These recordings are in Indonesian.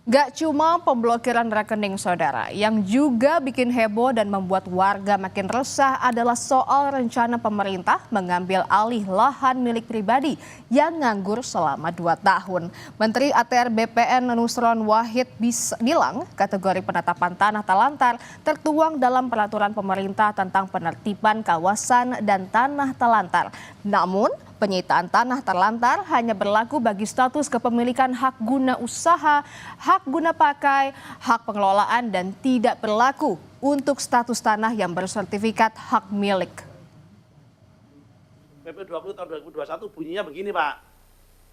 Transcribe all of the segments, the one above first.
Gak cuma pemblokiran rekening saudara, yang juga bikin heboh dan membuat warga makin resah adalah soal rencana pemerintah mengambil alih lahan milik pribadi yang nganggur selama 2 tahun. Menteri ATR BPN Nusron Wahid bilang kategori penetapan tanah telantar tertuang dalam peraturan pemerintah tentang penertiban kawasan dan tanah telantar. Namun, penyitaan tanah terlantar hanya berlaku bagi status kepemilikan hak guna usaha, hak guna pakai, hak pengelolaan dan tidak berlaku untuk status tanah yang bersertifikat hak milik. PP 20 tahun 2021 bunyinya begini Pak,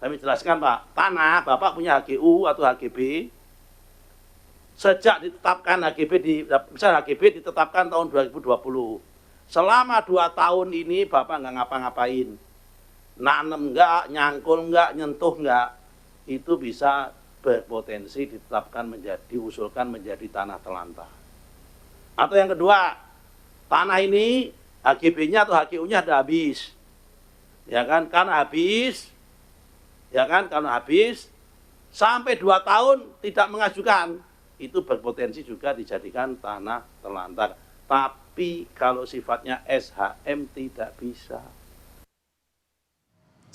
kami jelaskan Pak, tanah Bapak punya HGU atau HGB, sejak ditetapkan HGB ditetapkan tahun 2020, selama 2 tahun ini Bapak nggak ngapa-ngapain, nanem enggak, nyangkul enggak, nyentuh enggak, itu bisa berpotensi ditetapkan diusulkan menjadi tanah telantar. Atau yang kedua, tanah ini HGB-nya atau HGU-nya ada habis. Ya kan, karena habis, sampai 2 tahun tidak mengajukan, itu berpotensi juga dijadikan tanah telantar. Tapi kalau sifatnya SHM tidak bisa.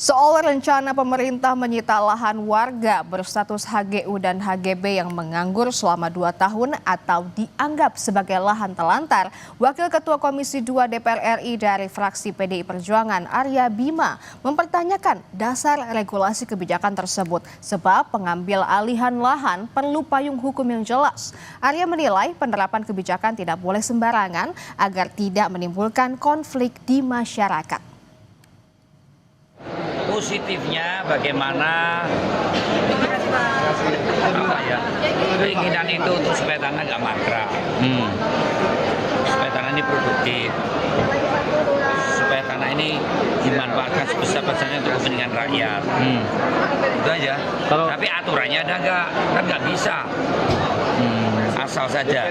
Soal rencana pemerintah menyita lahan warga berstatus HGU dan HGB yang menganggur selama 2 tahun atau dianggap sebagai lahan telantar, Wakil Ketua Komisi 2 DPR RI dari fraksi PDI Perjuangan Arya Bima mempertanyakan dasar regulasi kebijakan tersebut sebab pengambil alihan lahan perlu payung hukum yang jelas. Arya menilai penerapan kebijakan tidak boleh sembarangan agar tidak menimbulkan konflik di masyarakat. Positifnya bagaimana keinginan itu untuk supaya tanah nggak mangkrak, supaya tanah ini produktif, supaya tanah ini dimanfaatkan sebesar-besarnya untuk kepentingan rakyat. Itu aja. Tapi aturannya ada nggak? Kan nggak bisa asal saja.